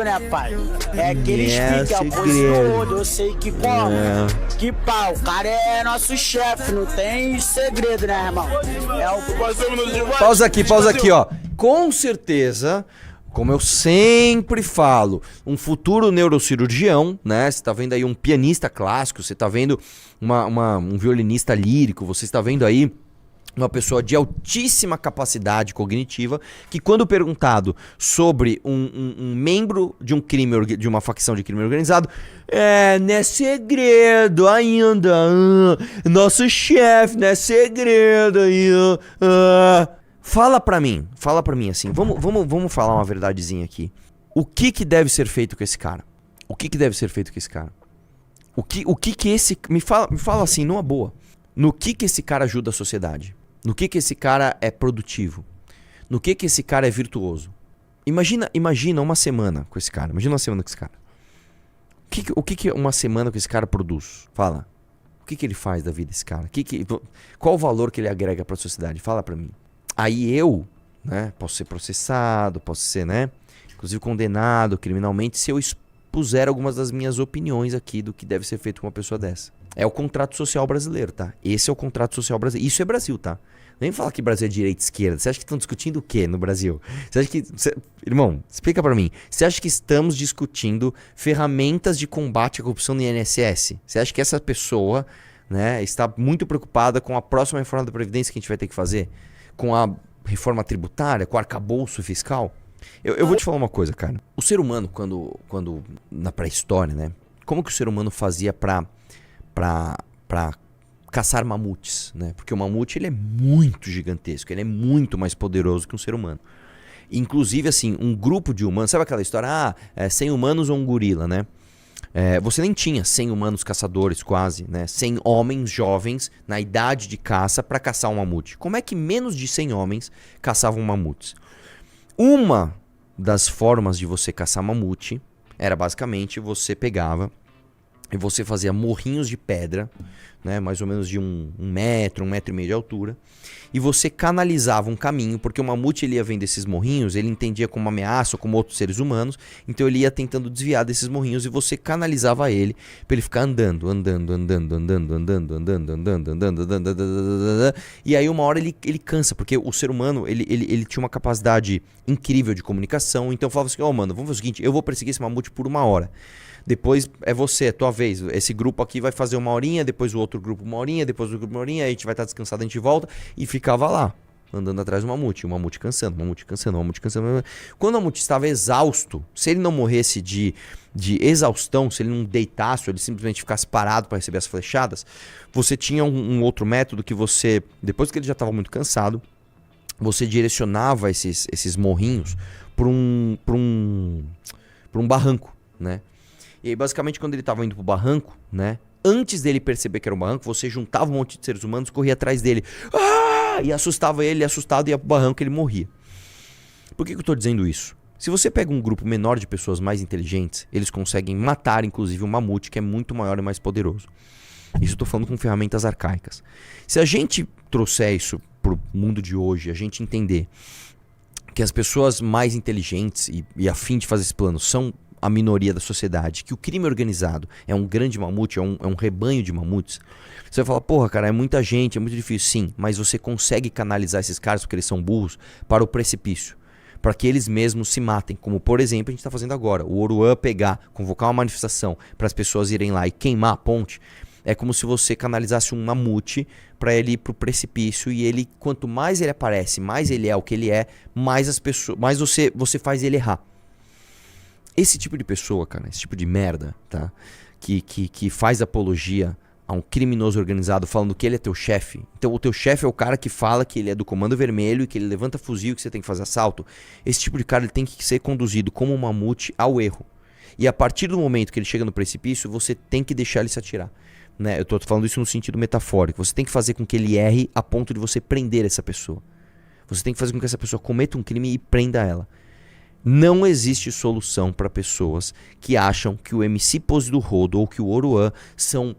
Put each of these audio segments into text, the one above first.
né, pai? É que eles ficam a pose do rodo, eu sei que como. Que pau, o cara é nosso chefe, não tem segredo, né, irmão? É o... Pausa aqui, ó. Com certeza, como eu sempre falo, um futuro neurocirurgião, né? Você tá vendo aí um pianista clássico, você tá vendo um violinista lírico, você está vendo aí uma pessoa de altíssima capacidade cognitiva que, quando perguntado sobre um membro de um crime, de uma facção de crime organizado, não é segredo ainda, nosso chefe, não é segredo aí, Fala pra mim assim, vamos falar uma verdadezinha aqui. O que deve ser feito com esse cara? O que deve ser feito com esse cara? O que esse... Me fala assim, numa boa. No que esse cara ajuda a sociedade? No que esse cara é produtivo? No que esse cara é virtuoso? Imagina uma semana com esse cara. Imagina uma semana com esse cara. O que uma semana com esse cara produz? Fala. O que ele faz da vida desse cara? Qual o valor que ele agrega para a sociedade? Fala para mim. Aí eu, né, posso ser processado, posso ser, né, inclusive condenado criminalmente se eu expuser algumas das minhas opiniões aqui do que deve ser feito com uma pessoa dessa. É o contrato social brasileiro, tá? Esse é o contrato social brasileiro. Isso é Brasil, tá? Nem falar que Brasil é direita e esquerda. Você acha que estão discutindo o quê no Brasil? Você acha que... Irmão, explica pra mim. Você acha que estamos discutindo ferramentas de combate à corrupção no INSS? Você acha que essa pessoa, né, está muito preocupada com a próxima reforma da Previdência que a gente vai ter que fazer? Com a reforma tributária? Com o arcabouço fiscal? Eu vou te falar uma coisa, cara. O ser humano, quando na pré-história, né? Como que o ser humano fazia pra caçar mamutes, né? Porque o mamute, ele é muito gigantesco, ele é muito mais poderoso que um ser humano. Inclusive, assim, um grupo de humanos... Sabe aquela história? 100 humanos ou um gorila, né? Você nem tinha 100 humanos caçadores, quase, né? 100 homens jovens na idade de caça para caçar um mamute. Como é que menos de 100 homens caçavam mamutes? Uma das formas de você caçar mamute era basicamente você pegava e você fazia morrinhos de pedra, né, mais ou menos de um metro e meio de altura, e você canalizava um caminho, porque o mamute, ele ia vendo esses morrinhos, ele entendia como uma ameaça ou como outros seres humanos, então ele ia tentando desviar desses morrinhos e você canalizava ele para ele ficar andando, e aí uma hora ele cansa, porque o ser humano, ele tinha uma capacidade incrível de comunicação, então falava assim, mano, vamos fazer o seguinte, eu vou perseguir esse mamute por 1 hora. Depois é você, é tua vez. Esse grupo aqui vai fazer 1 horinha, depois o outro grupo 1 horinha, depois o outro grupo 1 horinha, aí a gente vai estar descansado, a gente volta. E ficava lá, andando atrás do mamute. O mamute cansando, o mamute cansando, o mamute cansando. Quando o mamute estava exausto, se ele não morresse de exaustão, se ele não deitasse, ou ele simplesmente ficasse parado para receber as flechadas, você tinha um outro método que você, depois que ele já estava muito cansado, você direcionava esses morrinhos para um barranco, né? E aí, basicamente, quando ele estava indo pro barranco, né? Antes dele perceber que era um barranco, você juntava um monte de seres humanos, corria atrás dele. E assustava ele, assustado, ia pro barranco, ele morria. Por que eu tô dizendo isso? Se você pega um grupo menor de pessoas mais inteligentes, eles conseguem matar, inclusive, um mamute, que é muito maior e mais poderoso. Isso eu tô falando com ferramentas arcaicas. Se a gente trouxer isso pro mundo de hoje, a gente entender que as pessoas mais inteligentes e a fim de fazer esse plano são a minoria da sociedade, que o crime organizado é um grande mamute, é um rebanho de mamutes, você vai falar, porra, cara, é muita gente, é muito difícil. Sim, mas você consegue canalizar esses caras, porque eles são burros, para o precipício, para que eles mesmos se matem, como por exemplo a gente está fazendo agora, o Oruan convocar uma manifestação para as pessoas irem lá e queimar a ponte, é como se você canalizasse um mamute para ele ir pro precipício, e ele, quanto mais ele aparece, mais ele é o que ele é, mais você faz ele errar. Esse tipo de pessoa, cara, esse tipo de merda, tá? Que faz apologia a um criminoso organizado falando que ele é teu chefe. Então o teu chefe é o cara que fala que ele é do Comando Vermelho e que ele levanta fuzil, que você tem que fazer assalto. Esse tipo de cara, ele tem que ser conduzido como um mamute ao erro. E a partir do momento que ele chega no precipício, você tem que deixar ele se atirar, né? Eu tô falando isso no sentido metafórico. Você tem que fazer com que ele erre a ponto de você prender essa pessoa. Você tem que fazer com que essa pessoa cometa um crime e prenda ela. Não existe solução para pessoas que acham que o MC Pose do Rodo ou que o Oruan são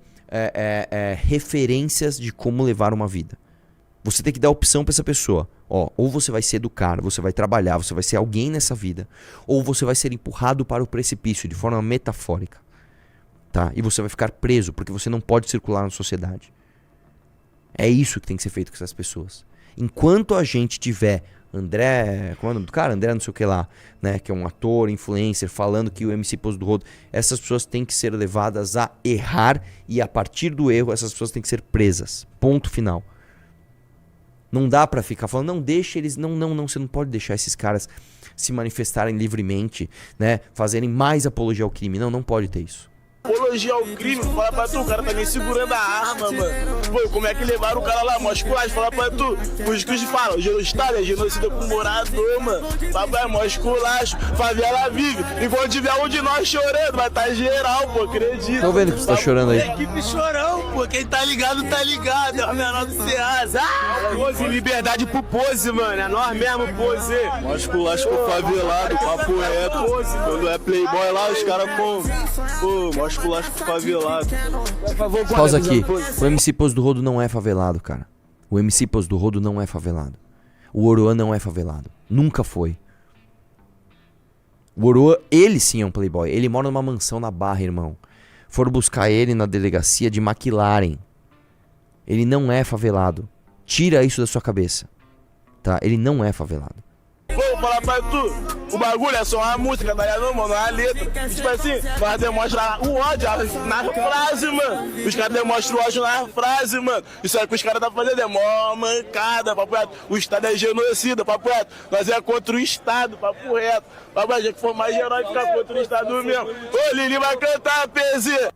referências de como levar uma vida. Você tem que dar opção pra essa pessoa. Ó, ou você vai ser do cara, você vai trabalhar, você vai ser alguém nessa vida, ou você vai ser empurrado para o precipício de forma metafórica. Tá? E você vai ficar preso, porque você não pode circular na sociedade. É isso que tem que ser feito com essas pessoas. Enquanto a gente tiver André, como é o nome do cara? André não sei o que lá, né? Que é um ator, influencer, falando que o MC Pose do Rodo, essas pessoas têm que ser levadas a errar e a partir do erro essas pessoas têm que ser presas. Ponto final. Não dá pra ficar falando, não, deixa eles, não, você não pode deixar esses caras se manifestarem livremente, né? Fazerem mais apologia ao crime. Não pode ter isso. Apologia ao crime, fala pra tu, o cara tá nem segurando a arma, mano. Pô, como é que levaram o cara lá, mosculagem, fala pra tu. Os que falam, genocídio é genocídio com morador, mano. Papai, mosculagem, favela vive. E quando tiver um de nós chorando, vai tá geral, pô, acredita. Tô vendo que você tá chorando aí. Equipe chorão, pô, quem tá ligado, é o menor do Ceasa. Pose, liberdade pro Pose, mano, é nós mesmo, Pose. Mosculagem com favelado, papo reto. Quando é playboy lá, os caras com... Pô, mosculagem com favelado. Pausa aqui. O MC Pose do Rodo não é favelado, cara. O MC Pose do Rodo não é favelado. O Oroan não é favelado. Nunca foi. O Oroan, ele sim é um playboy. Ele mora numa mansão na Barra, irmão. Foram buscar ele na delegacia de McLaren. Ele não é favelado. Tira isso da sua cabeça. Tá? Ele não é favelado. Vou falar pra tu, o bagulho é só uma música, tá ligado, mano? Não é uma letra. Tipo assim, nós demonstramos o ódio na frase, mano. Os caras demonstram o ódio na frase, mano. Isso aí que os caras tá fazendo é mó mancada, papo reto. O Estado é genocida, papo reto. Nós é contra o Estado, papo reto. Papo reto, já que for mais herói ficar contra o Estado mesmo. Ô, Lili vai cantar, PZ.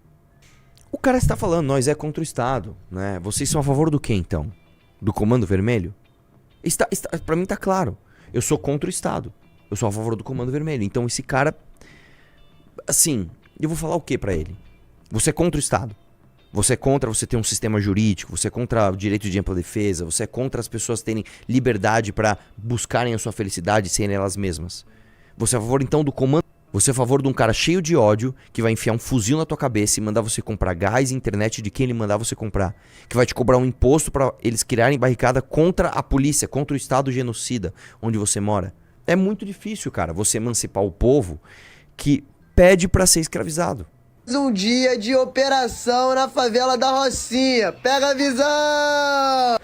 O cara está falando, nós é contra o Estado, né? Vocês são a favor do quê, então? Do Comando Vermelho? Pra mim tá claro. Eu sou contra o Estado. Eu sou a favor do Comando Vermelho. Então esse cara... Assim, eu vou falar o que pra ele? Você é contra o Estado. Você é contra você ter um sistema jurídico. Você é contra o direito de ampla defesa. Você é contra as pessoas terem liberdade pra buscarem a sua felicidade e serem elas mesmas. Você é a favor então do Comando... Você é a favor de um cara cheio de ódio que vai enfiar um fuzil na tua cabeça e mandar você comprar gás e internet de quem ele mandar você comprar. Que vai te cobrar um imposto pra eles criarem barricada contra a polícia, contra o Estado genocida onde você mora. É muito difícil, cara, você emancipar o povo que pede pra ser escravizado. Um dia de operação na favela da Rocinha. Pega a visão!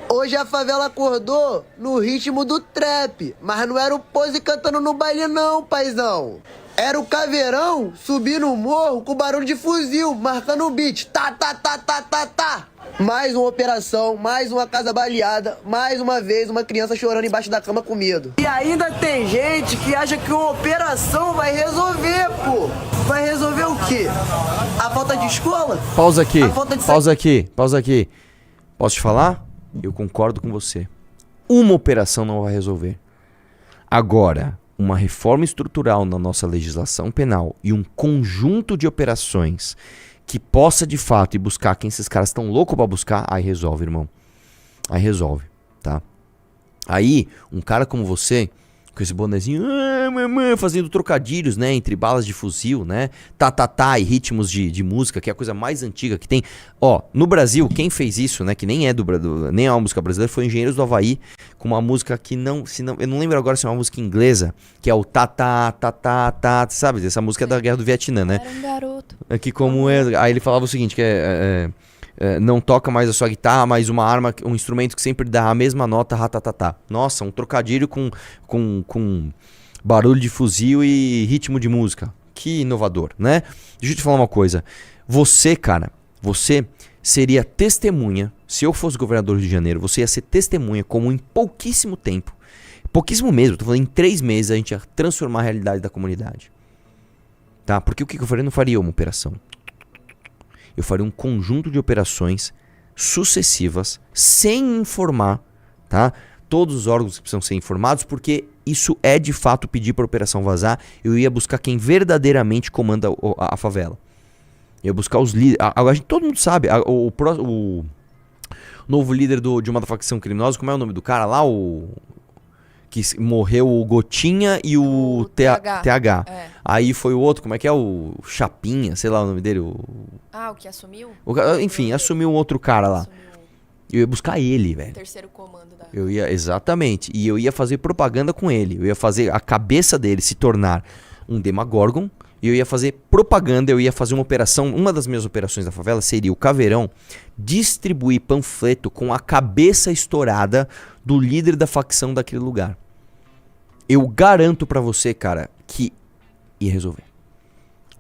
Hoje a favela acordou no ritmo do trap. Mas não era o Pose cantando no baile não, paizão. Era o Caveirão subindo o morro com barulho de fuzil, marcando o beat. Tá. Mais uma operação, mais uma casa baleada, mais uma vez uma criança chorando embaixo da cama com medo. E ainda tem gente que acha que uma operação vai resolver, pô. Vai resolver o quê? A falta de escola? Pausa aqui, pausa aqui. De... Posso te falar? Eu concordo com você. Uma operação não vai resolver. Agora, uma reforma estrutural na nossa legislação penal e um conjunto de operações que possa de fato ir buscar quem esses caras estão loucos pra buscar, aí resolve, irmão. Aí resolve, tá? Aí, um cara como você, com esse bonezinho, fazendo trocadilhos, né, entre balas de fuzil, né, e ritmos de música, que é a coisa mais antiga que tem. Ó, no Brasil, quem fez isso, né, que nem é nem é uma música brasileira, foi Engenheiros do Havaí, com uma música que eu não lembro agora se é uma música inglesa, que é o sabe? Essa música é da Guerra do Vietnã, né? Era um garoto. Que como é, aí ele falava o seguinte, que não toca mais a sua guitarra, mas uma arma, um instrumento que sempre dá a mesma nota, ratatatá. Nossa, um trocadilho com barulho de fuzil e ritmo de música. Que inovador, né? Deixa eu te falar uma coisa. Você, cara, você seria testemunha, se eu fosse governador do Rio de Janeiro, você ia ser testemunha como em pouquíssimo tempo, pouquíssimo mesmo, tô falando em 3 meses, a gente ia transformar a realidade da comunidade. Tá? Porque o que eu faria? Eu não faria uma operação. Eu faria um conjunto de operações sucessivas, sem informar, tá? Todos os órgãos que precisam ser informados, porque isso é de fato pedir para a operação vazar. Eu ia buscar quem verdadeiramente comanda a favela. Eu ia buscar os líderes. Agora, todo mundo sabe, o novo líder de uma facção criminosa, como é o nome do cara lá? Que morreu o Gotinha e o TH. É. Aí foi o outro, como é que é? O Chapinha, sei lá o nome dele. O que assumiu? Enfim, assumiu um outro cara lá. Eu ia buscar ele, velho. Terceiro comando da... Eu ia, exatamente. E eu ia fazer propaganda com ele. Eu ia fazer a cabeça dele se tornar um Demagorgon. E eu ia fazer propaganda, eu ia fazer uma operação. Uma das minhas operações da favela seria o Caveirão distribuir panfleto com a cabeça estourada do líder da facção daquele lugar. Eu garanto pra você, cara, que ia resolver.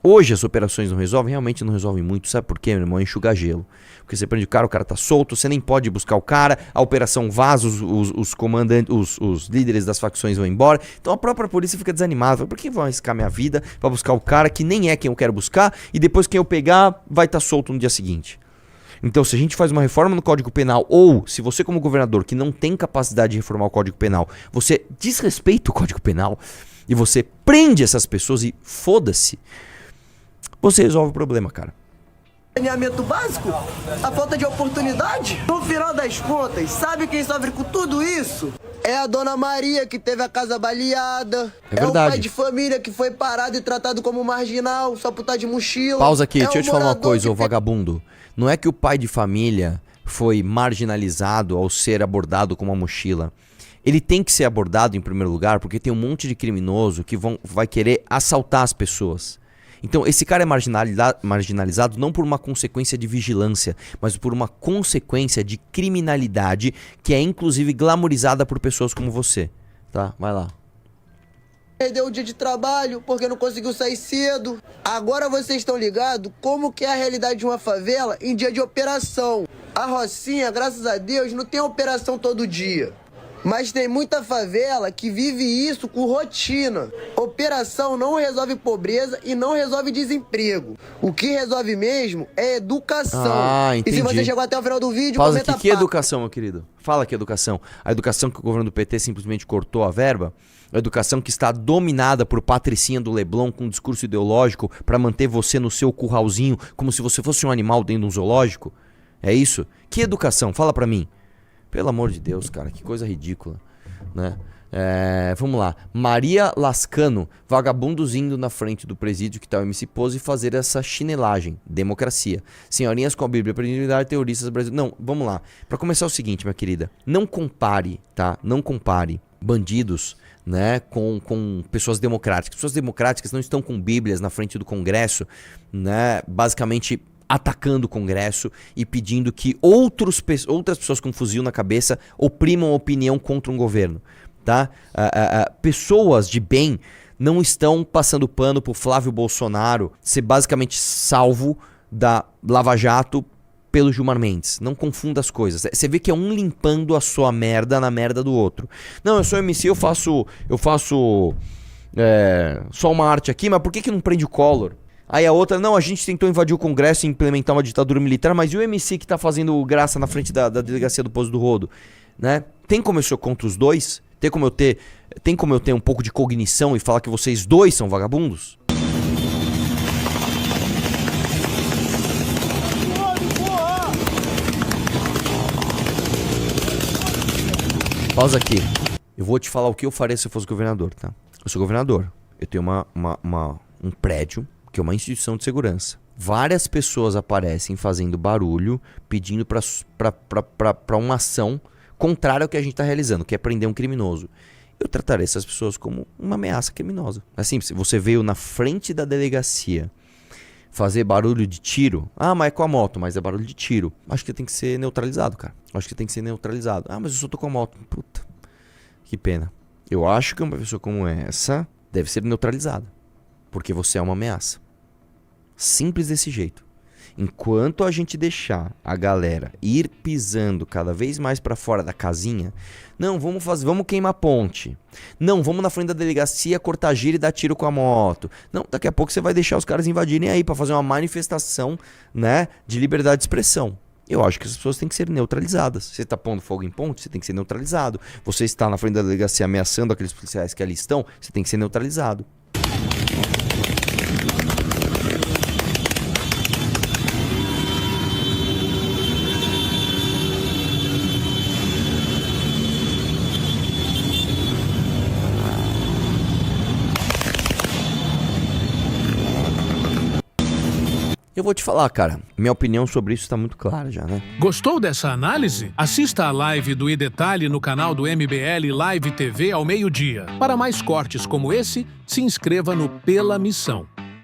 Hoje as operações não resolvem, realmente não resolvem muito. Sabe por quê, meu irmão? Enxugar gelo. Porque você prende o cara tá solto, você nem pode buscar o cara, a operação vaza, os comandantes, os líderes das facções vão embora. Então a própria polícia fica desanimada. Fala, por que vão arriscar minha vida pra buscar o cara que nem é quem eu quero buscar e depois quem eu pegar vai estar solto no dia seguinte? Então se a gente faz uma reforma no Código Penal, ou se você como governador que não tem capacidade de reformar o Código Penal, você desrespeita o Código Penal e você prende essas pessoas e foda-se, você resolve o problema, cara. Saneamento básico? A falta de oportunidade? No final das contas, sabe quem sofre com tudo isso? É a dona Maria que teve a casa baleada. É verdade. O pai de família que foi parado e tratado como marginal, só por estar de mochila. Pausa aqui, deixa eu o te falar uma morador coisa, que ô vagabundo. Não é que o pai de família foi marginalizado ao ser abordado com uma mochila. Ele tem que ser abordado em primeiro lugar porque tem um monte de criminoso que vai querer assaltar as pessoas. Então esse cara é marginalizado não por uma consequência de vigilância, mas por uma consequência de criminalidade que é inclusive glamorizada por pessoas como você. Tá? Vai lá. Perdeu o dia de trabalho porque não conseguiu sair cedo. Agora vocês estão ligados como que é a realidade de uma favela em dia de operação. A Rocinha, graças a Deus, não tem operação todo dia. Mas tem muita favela que vive isso com rotina. Operação não resolve pobreza e não resolve desemprego. O que resolve mesmo é educação. Ah, entendi. E se você chegou até o final do vídeo, Pausa comenta aqui. Que educação, meu querido? Fala que educação. A educação que o governo do PT simplesmente cortou a verba? A educação que está dominada por Patricinha do Leblon com um discurso ideológico para manter você no seu curralzinho como se você fosse um animal dentro de um zoológico? É isso? Que educação? Fala pra mim. Pelo amor de Deus, cara, que coisa ridícula, né? Vamos lá. Maria Lascano, vagabundos indo na frente do presídio que tá o MC Pose e fazer essa chinelagem. Democracia. Senhorinhas com a Bíblia, prioridade, terroristas brasileiros. Não, vamos lá. Pra começar é o seguinte, minha querida. Não compare, tá? Não compare bandidos, né, com pessoas democráticas. Pessoas democráticas não estão com bíblias na frente do Congresso, né, basicamente atacando o Congresso e pedindo que outras pessoas com fuzil na cabeça oprimam a opinião contra um governo, tá? Pessoas de bem não estão passando pano pro Flávio Bolsonaro ser basicamente salvo da Lava Jato pelo Gilmar Mendes. Não confunda as coisas. Você vê que é um limpando a sua merda na merda do outro. Não, eu sou MC, eu faço só uma arte aqui, mas por que não prende o Collor? Aí a outra, não, a gente tentou invadir o Congresso e implementar uma ditadura militar, mas e o MC que tá fazendo graça na frente da delegacia do Poço do Rodo? Né? Tem como eu ser contra os dois? Tem como eu ter um pouco de cognição e falar que vocês dois são vagabundos? Pausa aqui. Eu vou te falar o que eu faria se eu fosse governador, tá? Eu sou governador. Eu tenho um prédio que é uma instituição de segurança. Várias pessoas aparecem fazendo barulho, pedindo pra uma ação contrária ao que a gente tá realizando, que é prender um criminoso. Eu trataria essas pessoas como uma ameaça criminosa. Assim, se você veio na frente da delegacia fazer barulho de tiro, mas é com a moto, mas é barulho de tiro. Acho que tem que ser neutralizado, cara. Acho que tem que ser neutralizado. Mas eu só tô com a moto. Puta, que pena. Eu acho que uma pessoa como essa deve ser neutralizada, porque você é uma ameaça. Simples desse jeito. Enquanto a gente deixar a galera ir pisando cada vez mais pra fora da casinha, não, vamos queimar ponte. Não, vamos na frente da delegacia cortar giro e dar tiro com a moto. Não, daqui a pouco você vai deixar os caras invadirem aí pra fazer uma manifestação, né, de liberdade de expressão. Eu acho que essas pessoas têm que ser neutralizadas. Você tá pondo fogo em ponte, você tem que ser neutralizado. Você está na frente da delegacia ameaçando aqueles policiais que ali estão, você tem que ser neutralizado. Eu vou te falar, cara, minha opinião sobre isso tá muito clara já, né? Gostou dessa análise? Assista a live do iDetalhe no canal do MBL Live TV ao meio-dia. Para mais cortes como esse, se inscreva no Pela Missão.